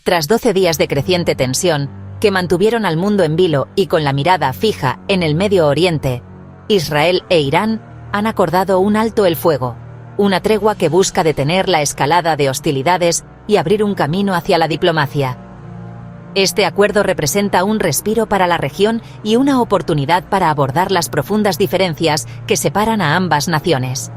Tras 12 días de creciente tensión, que mantuvieron al mundo en vilo y con la mirada fija en el Medio Oriente, Israel e Irán han acordado un alto el fuego, una tregua que busca detener la escalada de hostilidades y abrir un camino hacia la diplomacia. Este acuerdo representa un respiro para la región y una oportunidad para abordar las profundas diferencias que separan a ambas naciones.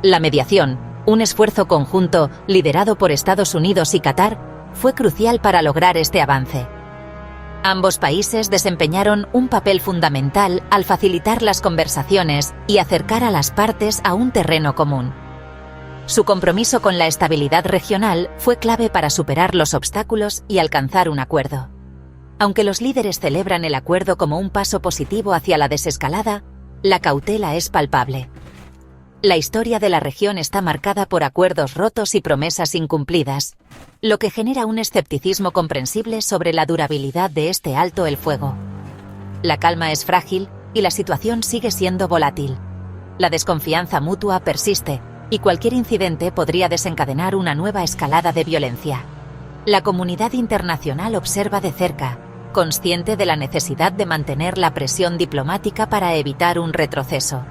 La mediación, un esfuerzo conjunto liderado por Estados Unidos y Qatar, fue crucial para lograr este avance. Ambos países desempeñaron un papel fundamental al facilitar las conversaciones y acercar a las partes a un terreno común. Su compromiso con la estabilidad regional fue clave para superar los obstáculos y alcanzar un acuerdo. Aunque los líderes celebran el acuerdo como un paso positivo hacia la desescalada, la cautela es palpable. La historia de la región está marcada por acuerdos rotos y promesas incumplidas, lo que genera un escepticismo comprensible sobre la durabilidad de este alto el fuego. La calma es frágil y la situación sigue siendo volátil. La desconfianza mutua persiste, y cualquier incidente podría desencadenar una nueva escalada de violencia. La comunidad internacional observa de cerca, consciente de la necesidad de mantener la presión diplomática para evitar un retroceso.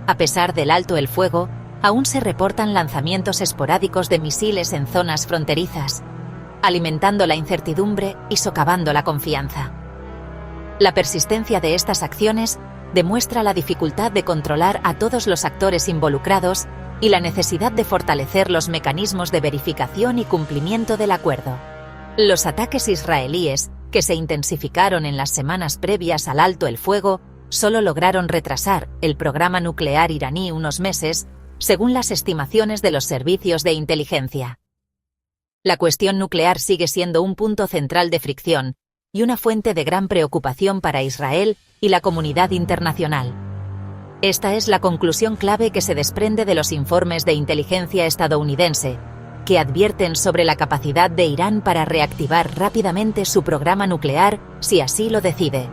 A pesar del alto el fuego, aún se reportan lanzamientos esporádicos de misiles en zonas fronterizas, alimentando la incertidumbre y socavando la confianza. La persistencia de estas acciones demuestra la dificultad de controlar a todos los actores involucrados y la necesidad de fortalecer los mecanismos de verificación y cumplimiento del acuerdo. Los ataques israelíes, que se intensificaron en las semanas previas al alto el fuego, solo lograron retrasar el programa nuclear iraní unos meses, según las estimaciones de los servicios de inteligencia. La cuestión nuclear sigue siendo un punto central de fricción y una fuente de gran preocupación para Israel y la comunidad internacional. Esta es la conclusión clave que se desprende de los informes de inteligencia estadounidense, que advierten sobre la capacidad de Irán para reactivar rápidamente su programa nuclear si así lo decide.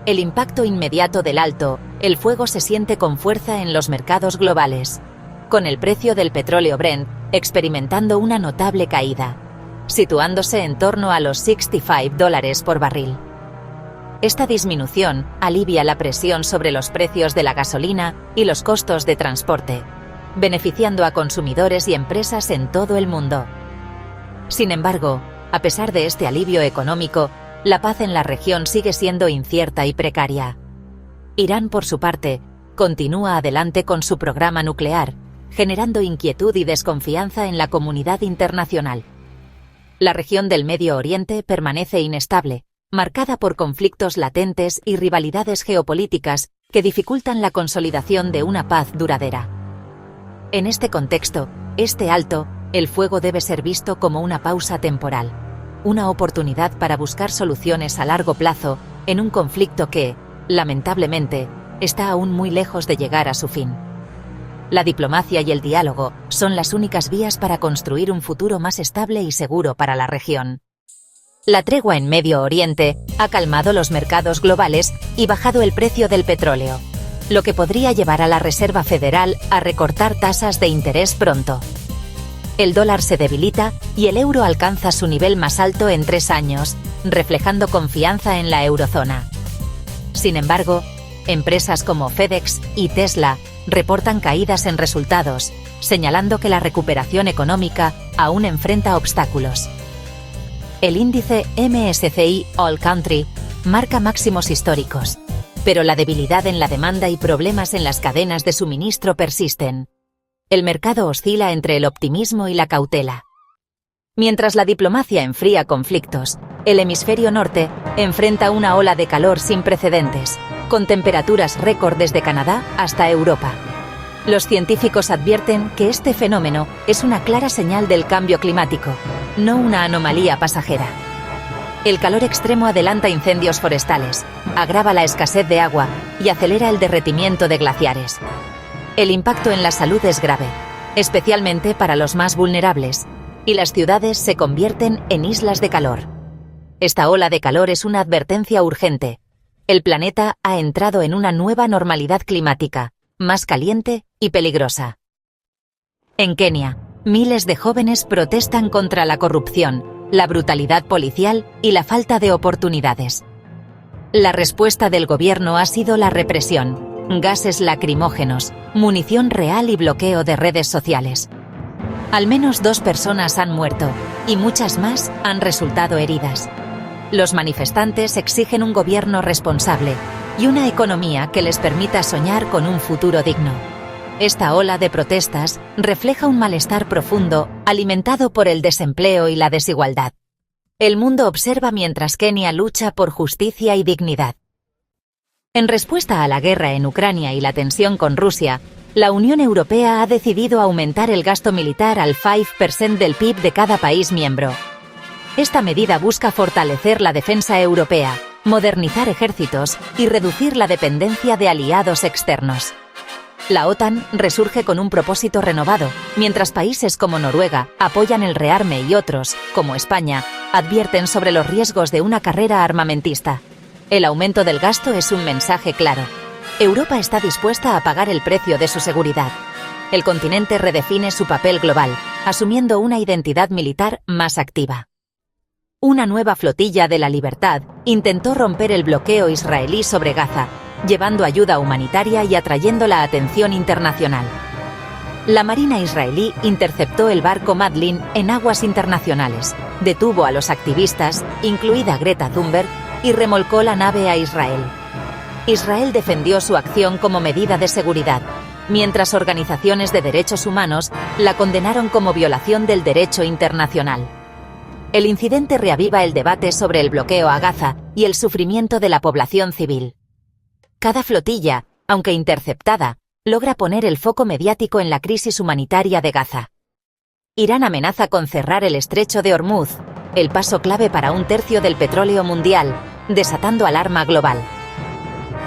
El impacto inmediato del alto el fuego se siente con fuerza en los mercados globales, con el precio del petróleo Brent experimentando una notable caída, situándose en torno a los $65 por barril. Esta disminución alivia la presión sobre los precios de la gasolina y los costos de transporte, beneficiando a consumidores y empresas en todo el mundo. Sin embargo, a pesar de este alivio económico, la paz en la región sigue siendo incierta y precaria. Irán, por su parte, continúa adelante con su programa nuclear, generando inquietud y desconfianza en la comunidad internacional. La región del Medio Oriente permanece inestable, marcada por conflictos latentes y rivalidades geopolíticas que dificultan la consolidación de una paz duradera. En este contexto, este alto el fuego debe ser visto como una pausa temporal, una oportunidad para buscar soluciones a largo plazo en un conflicto que, lamentablemente, está aún muy lejos de llegar a su fin. La diplomacia y el diálogo son las únicas vías para construir un futuro más estable y seguro para la región. La tregua en Medio Oriente ha calmado los mercados globales y bajado el precio del petróleo, lo que podría llevar a la Reserva Federal a recortar tasas de interés pronto. El dólar se debilita y el euro alcanza su nivel más alto en 3 años, reflejando confianza en la eurozona. Sin embargo, empresas como FedEx y Tesla reportan caídas en resultados, señalando que la recuperación económica aún enfrenta obstáculos. El índice MSCI All Country marca máximos históricos, pero la debilidad en la demanda y problemas en las cadenas de suministro persisten. El mercado oscila entre el optimismo y la cautela. Mientras la diplomacia enfría conflictos, el hemisferio norte enfrenta una ola de calor sin precedentes, con temperaturas récord desde Canadá hasta Europa. Los científicos advierten que este fenómeno es una clara señal del cambio climático, no una anomalía pasajera. El calor extremo adelanta incendios forestales, agrava la escasez de agua y acelera el derretimiento de glaciares. El impacto en la salud es grave, especialmente para los más vulnerables, y las ciudades se convierten en islas de calor. Esta ola de calor es una advertencia urgente. El planeta ha entrado en una nueva normalidad climática, más caliente y peligrosa. En Kenia, miles de jóvenes protestan contra la corrupción, la brutalidad policial y la falta de oportunidades. La respuesta del gobierno ha sido la represión, gases lacrimógenos, munición real y bloqueo de redes sociales. Al menos 2 personas han muerto y muchas más han resultado heridas. Los manifestantes exigen un gobierno responsable y una economía que les permita soñar con un futuro digno. Esta ola de protestas refleja un malestar profundo alimentado por el desempleo y la desigualdad. El mundo observa mientras Kenia lucha por justicia y dignidad. En respuesta a la guerra en Ucrania y la tensión con Rusia, la Unión Europea ha decidido aumentar el gasto militar al 5% del PIB de cada país miembro. Esta medida busca fortalecer la defensa europea, modernizar ejércitos y reducir la dependencia de aliados externos. La OTAN resurge con un propósito renovado, mientras países como Noruega apoyan el rearme y otros, como España, advierten sobre los riesgos de una carrera armamentista. El aumento del gasto es un mensaje claro. Europa está dispuesta a pagar el precio de su seguridad. El continente redefine su papel global, asumiendo una identidad militar más activa. Una nueva flotilla de la libertad intentó romper el bloqueo israelí sobre Gaza, llevando ayuda humanitaria y atrayendo la atención internacional. La Marina israelí interceptó el barco Madlin en aguas internacionales, detuvo a los activistas, incluida Greta Thunberg, y remolcó la nave a Israel. Israel defendió su acción como medida de seguridad, mientras organizaciones de derechos humanos la condenaron como violación del derecho internacional. El incidente reaviva el debate sobre el bloqueo a Gaza y el sufrimiento de la población civil. Cada flotilla, aunque interceptada, logra poner el foco mediático en la crisis humanitaria de Gaza. Irán amenaza con cerrar el estrecho de Hormuz, el paso clave para 1/3 del petróleo mundial, desatando alarma global.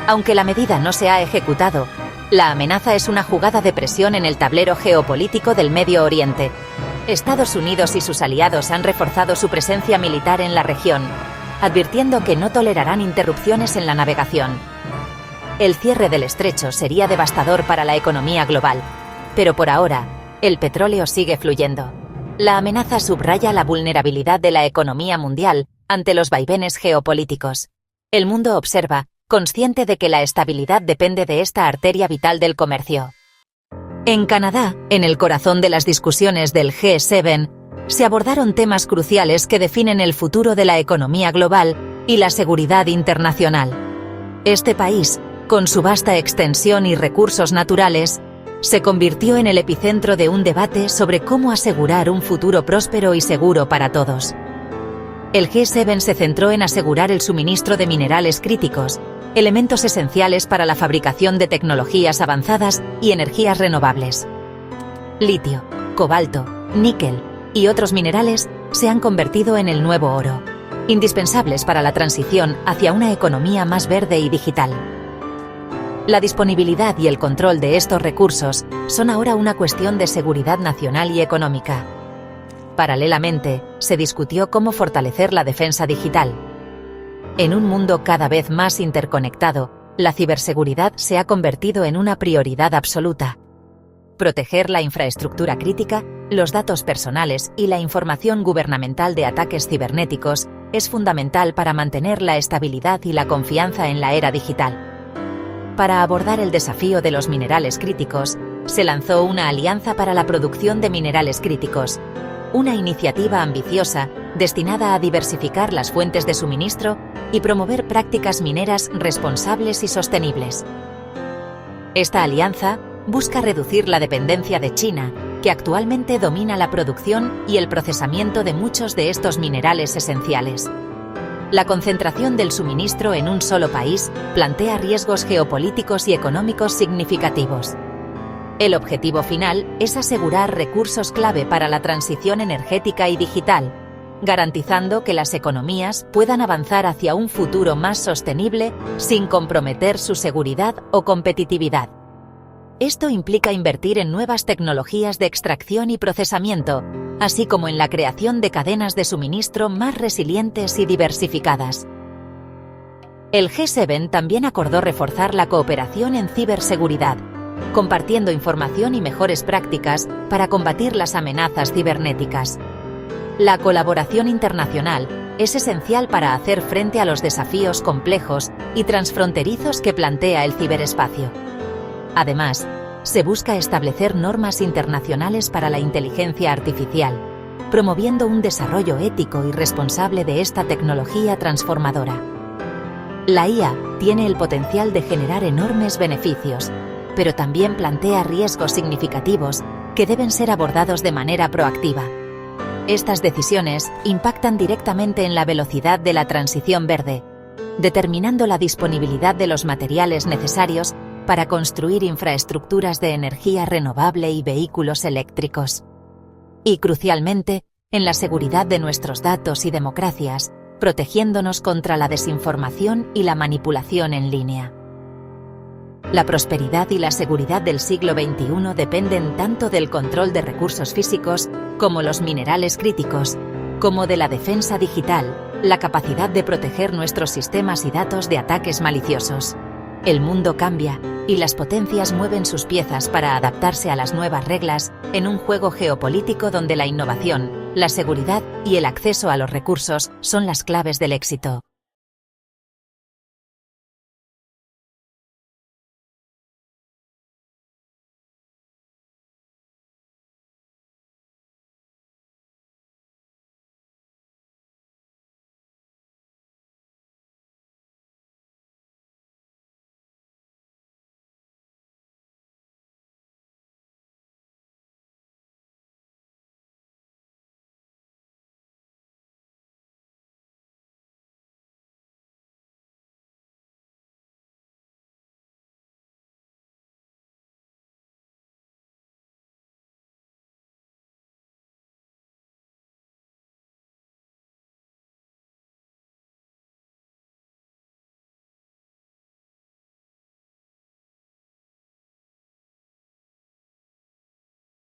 Aunque la medida no se ha ejecutado, la amenaza es una jugada de presión en el tablero geopolítico del Medio Oriente. Estados Unidos y sus aliados han reforzado su presencia militar en la región, advirtiendo que no tolerarán interrupciones en la navegación. El cierre del estrecho sería devastador para la economía global, pero por ahora, el petróleo sigue fluyendo. La amenaza subraya la vulnerabilidad de la economía mundial ante los vaivenes geopolíticos. El mundo observa, consciente de que la estabilidad depende de esta arteria vital del comercio. En Canadá, en el corazón de las discusiones del G7, se abordaron temas cruciales que definen el futuro de la economía global y la seguridad internacional. Este país, con su vasta extensión y recursos naturales, se convirtió en el epicentro de un debate sobre cómo asegurar un futuro próspero y seguro para todos. El G7 se centró en asegurar el suministro de minerales críticos, elementos esenciales para la fabricación de tecnologías avanzadas y energías renovables. Litio, cobalto, níquel y otros minerales se han convertido en el nuevo oro, indispensables para la transición hacia una economía más verde y digital. La disponibilidad y el control de estos recursos son ahora una cuestión de seguridad nacional y económica. Paralelamente, se discutió cómo fortalecer la defensa digital. En un mundo cada vez más interconectado, la ciberseguridad se ha convertido en una prioridad absoluta. Proteger la infraestructura crítica, los datos personales y la información gubernamental de ataques cibernéticos es fundamental para mantener la estabilidad y la confianza en la era digital. Para abordar el desafío de los minerales críticos, se lanzó una alianza para la producción de minerales críticos, una iniciativa ambiciosa destinada a diversificar las fuentes de suministro y promover prácticas mineras responsables y sostenibles. Esta alianza busca reducir la dependencia de China, que actualmente domina la producción y el procesamiento de muchos de estos minerales esenciales. La concentración del suministro en un solo país plantea riesgos geopolíticos y económicos significativos. El objetivo final es asegurar recursos clave para la transición energética y digital, garantizando que las economías puedan avanzar hacia un futuro más sostenible sin comprometer su seguridad o competitividad. Esto implica invertir en nuevas tecnologías de extracción y procesamiento, así como en la creación de cadenas de suministro más resilientes y diversificadas. El G7 también acordó reforzar la cooperación en ciberseguridad, compartiendo información y mejores prácticas para combatir las amenazas cibernéticas. La colaboración internacional es esencial para hacer frente a los desafíos complejos y transfronterizos que plantea el ciberespacio. Además, se busca establecer normas internacionales para la inteligencia artificial, promoviendo un desarrollo ético y responsable de esta tecnología transformadora. La IA tiene el potencial de generar enormes beneficios, pero también plantea riesgos significativos que deben ser abordados de manera proactiva. Estas decisiones impactan directamente en la velocidad de la transición verde, determinando la disponibilidad de los materiales necesarios para construir infraestructuras de energía renovable y vehículos eléctricos. Y, crucialmente, en la seguridad de nuestros datos y democracias, protegiéndonos contra la desinformación y la manipulación en línea. La prosperidad y la seguridad del siglo XXI dependen tanto del control de recursos físicos, como los minerales críticos, como de la defensa digital, la capacidad de proteger nuestros sistemas y datos de ataques maliciosos. El mundo cambia, y las potencias mueven sus piezas para adaptarse a las nuevas reglas, en un juego geopolítico donde la innovación, la seguridad y el acceso a los recursos son las claves del éxito.